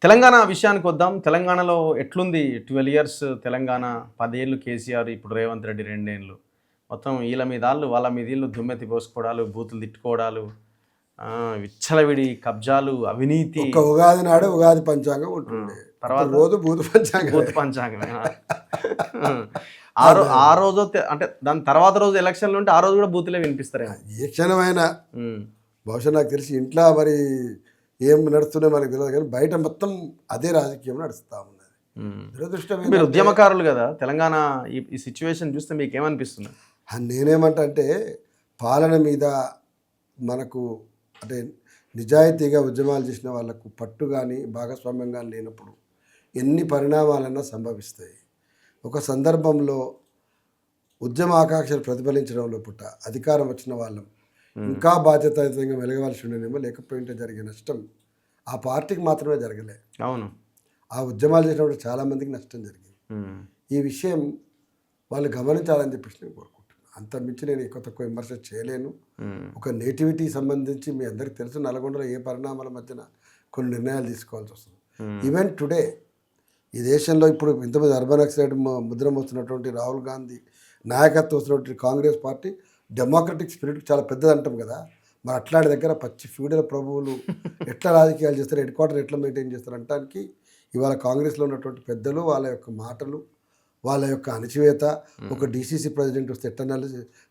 తెలంగాణ విషయానికి వద్దాం. తెలంగాణలో ఎట్లుంది 12 ఇయర్స్ తెలంగాణ, 10 ఏళ్ళు కేసీఆర్, ఇప్పుడు రేవంత్ రెడ్డి 2 ఏళ్ళు. మొత్తం ఈళ్ళ మీద ఆళ్ళు, వాళ్ళ మీద ఈళ్ళు దుమ్మెత్తి పోసుకోవడాలు, బూతులు తిట్టుకోవడాలు, విచ్చలవిడి కబ్జాలు, అవినీతి. ఒక్క ఉగాది నాడు ఉగాది పంచాంగం ఉంటుండే. తర్వాత రోజు భూత పంచాంగం. భూత పంచాంగమే. ఆ రోజు అంటే దాని తర్వాత రోజు ఎలక్షన్లు ఉంటే ఆ రోజు కూడా బూతులే వినిపిస్తారేమో. ఏ క్షణమైనా బహుశా నాకు తెలిసి ఇంట్లో మరి ఏం నడుస్తుందో మనకు తెలియదు, కానీ బయట మొత్తం అదే రాజకీయం నడుస్తూ ఉన్నది. దురదృష్టం. మీరు ఉద్యమకారులు కదా, తెలంగాణ ఈ సిచ్యువేషన్ చూస్తే మీకు ఏమనిపిస్తుంది? నేనేమంటా అంటే, పాలన మీద మనకు అంటే నిజాయితీగా ఉద్యమాలు చేసిన వాళ్ళకు పట్టు కానీ భాగస్వామ్యం కానీ లేనప్పుడు ఎన్ని పరిణామాలన్నా సంభవిస్తాయి. ఒక సందర్భంలో ఉద్యమ ఆకాంక్షలు ప్రతిఫలించడంలో పుట్ట అధికారం వచ్చిన వాళ్ళం ఇంకా బాధ్యతాయుతంగా వెలగవలసి ఉండేనేమో, లేకపోయింటే జరిగే నష్టం ఆ పార్టీకి మాత్రమే జరగలే. అవును, ఆ ఉద్యమాలు చేసినప్పుడు చాలామందికి నష్టం జరిగింది. ఈ విషయం వాళ్ళు గమనించాలని చెప్పేసి నేను కోరుకుంటున్నాను. అంత మించి నేను ఎక్కువ తక్కువ విమర్శ చేయలేను. ఒక నేటివిటీ సంబంధించి మీ అందరికీ తెలుసు, నల్గొండలో ఏ పరిణామాల మధ్యన కొన్ని నిర్ణయాలు తీసుకోవాల్సి వస్తుంది. ఈవెన్ టుడే ఈ దేశంలో ఇప్పుడు ఇంతమంది అర్బన్ నక్సలైట్ ముద్ర మోస్తున్నటువంటి రాహుల్ గాంధీ నాయకత్వం వస్తున్నటువంటి కాంగ్రెస్ పార్టీ డెమోక్రటిక్ స్పిరిట్ చాలా పెద్దది అంటాం కదా. మరి అట్లాంటి దగ్గర పచ్చి ఫ్యూడల్ ప్రభువులు ఎట్లా రాజకీయాలు చేస్తారు, హెడ్ క్వార్టర్ ఎట్లా మెయింటైన్ చేస్తారు అంటానికి ఇవాళ కాంగ్రెస్లో ఉన్నటువంటి పెద్దలు, వాళ్ళ యొక్క మాటలు, వాళ్ళ యొక్క అణచివేత, ఒక డీసీసీ ప్రెసిడెంట్ వస్తే ఎట్లా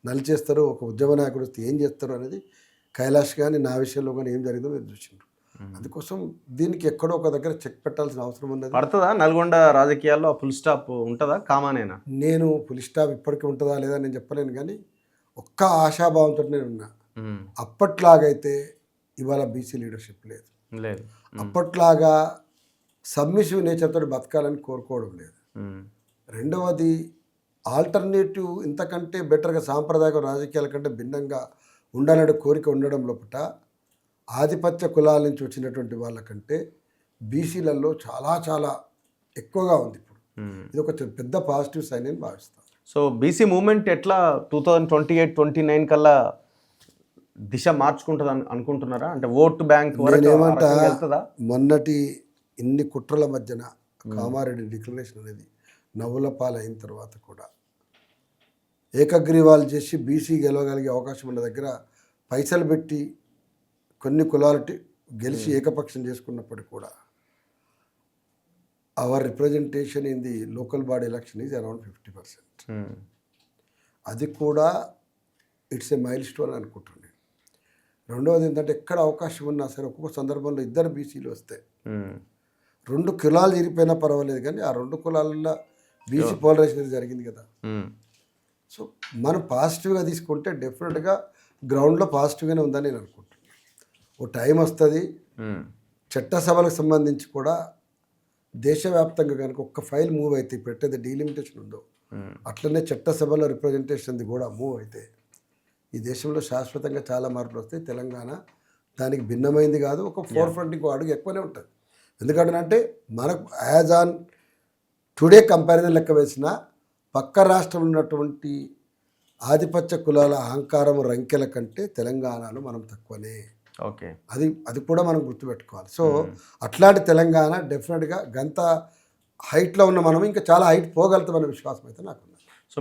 నలి చేస్తారు, ఒక ఉద్యమ నాయకుడు వస్తే ఏం చేస్తారు అనేది కైలాష్ కానీ నా విషయంలో కానీ ఏం జరిగిందో మీరు చూసిండ్రు. అందుకోసం దీనికి ఎక్కడో ఒక దగ్గర చెక్ పెట్టాల్సిన అవసరం ఉన్నది. పడుతుందా నల్గొండ రాజకీయాల్లో ఫుల్ స్టాప్ ఉంటుందా, కామానేనా? నేను ఫుల్ స్టాప్ ఇప్పటికీ ఉంటుందా లేదా నేను చెప్పలేను, కానీ ఒక్క ఆశాభావంతో నేను ఉన్నా. అప్పట్లాగైతే ఇవాళ బీసీ లీడర్షిప్ లేదు. అప్పట్లాగా సబ్మిసివ్ నేచర్తో బతకాలని కోరుకోవడం లేదు. రెండవది ఆల్టర్నేటివ్ ఇంతకంటే బెటర్గా సాంప్రదాయక రాజకీయాల కంటే భిన్నంగా ఉండాలనే కోరిక ఉండడం లోపల ఆధిపత్య కులాల నుంచి వచ్చినటువంటి వాళ్ళకంటే బీసీలలో చాలా చాలా ఎక్కువగా ఉంది. ఇప్పుడు ఇది ఒక పెద్ద పాజిటివ్ సైన్ అని భావిస్తాను. సో బీసీ మూవ్మెంట్ ఎట్లా 2028-29 కల్లా దిశ మార్చుకుంటుంది అనుకుంటున్నారా? అంటే ఓటు బ్యాంక్ ఏమంటా, మొన్నటి ఇన్ని కుట్రల మధ్యన కామారెడ్డి డిక్లరేషన్ అనేది నవ్వుల పాలైన తర్వాత కూడా ఏకగ్రీవాలు చేసి బీసీ గెలవగలిగే అవకాశం ఉన్న దగ్గర పైసలు పెట్టి కొన్ని కులాలు గెలిచి ఏకపక్షం చేసుకున్నప్పటికీ కూడా our representation in the local body election is around 50%. అది కూడా ఇట్స్ ఏ మైల్ స్టోన్ అనుకుంటున్నాను. రెండవది ఏంటంటే, ఎక్కడ అవకాశం ఉన్నా సరే ఒక్కొక్క సందర్భంలో ఇద్దరు బీసీలు వస్తే 2 కులాలు ఇరిపోయినా పర్వాలేదు, కానీ ఆ 2 కులాలలో బీసీ పోలరైజేషన్ అనేది జరిగింది కదా. సో మనం పాజిటివ్గా తీసుకుంటే డెఫినెట్గా గ్రౌండ్లో పాజిటివ్గానే ఉందని నేను అనుకుంటున్నాను. ఓ టైం వస్తుంది, చట్టసభలకు సంబంధించి కూడా దేశవ్యాప్తంగా కనుక ఒక్క ఫైల్ మూవ్ అయితే పెట్టేది డీలిమిటేషన్ ఉందో, అట్లనే చట్టసభలో రిప్రజెంటేషన్ది కూడా మూవ్ అయితే ఈ దేశంలో శాశ్వతంగా చాలా మార్పులు వస్తాయి. తెలంగాణ దానికి భిన్నమైంది కాదు, ఒక ఫోర్ ఫ్రంట్ ఇంకో అడుగు ఎక్కువనే ఉంటుంది. ఎందుకంటే మనకు యాజ్ ఆన్ టుడే కంపారిజన్ లెక్క వేసిన పక్క రాష్ట్రంలో ఉన్నటువంటి ఆధిపత్య కులాల అహంకారం రంకెల కంటే తెలంగాణలో మనం తక్కువనే. ఓకే, అది కూడా మనం గుర్తుపెట్టుకోవాలి. సో అట్లాంటి తెలంగాణ డెఫినెట్గా గంత హైట్లో ఉన్న మనం ఇంకా చాలా హైట్ పోగలుగుతామనే విశ్వాసం అయితే నాకున్నది. సో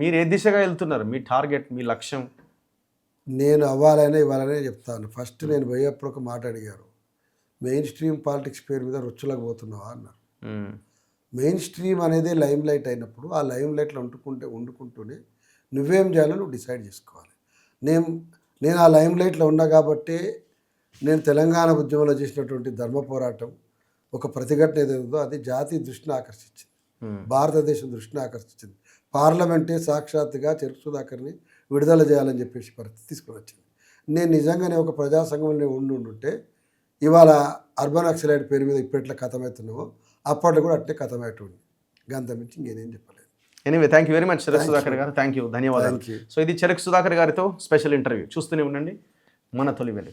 మీరు ఏ దిశగా వెళ్తున్నారు? మీ టార్గెట్, మీ లక్ష్యం? నేను అవ్వాలనే ఇవ్వాలనే చెప్తాను. ఫస్ట్ నేను పోయేప్పుడు ఒక మాట అడిగారు, మెయిన్ స్ట్రీమ్ పాలిటిక్స్ పేరు మీద రొచ్చులకు పోతున్నావా అన్నారు. మెయిన్ స్ట్రీమ్ అనేది లైమ్ లైట్ అయినప్పుడు ఆ లైమ్ లైట్లో వండుకుంటూనే నువ్వేం చేయాలో నువ్వు డిసైడ్ చేసుకోవాలి. నేను ఆ లైమ్ లైట్లో ఉన్నా కాబట్టి నేను తెలంగాణ ఉద్యమంలో చేసినటువంటి ధర్మ పోరాటం ఒక ప్రతిఘటన ఏదైందో అది జాతి దృష్టిని ఆకర్షించింది, భారతదేశం దృష్టిని ఆకర్షించింది. పార్లమెంటే సాక్షాత్తుగా చెరుకు సుధాకర్ని విడుదల చేయాలని చెప్పేసి పరిస్థితి తీసుకొని వచ్చింది. నేను నిజంగానే ఒక ప్రజా సంఘంలో ఉండుంటే ఇవాళ అర్బన్ నక్సలైట్ పేరు మీద ఇప్పట్లో కథమవుతున్నామో అప్పట్లో కూడా అట్టే కథమవుతుంది. గంత మించి ఇంకేనేం చెప్పలేదు. Anyway, thank you very much చెరకు సుధాకర్ గారు. థ్యాంక్ యూ, ధన్యవాదాలు. సో ఇది చెరకు సుధాకర్ గారితో స్పెషల్ ఇంటర్వ్యూ. చూస్తూనే ఉండండి మన తొలి వెలుగు.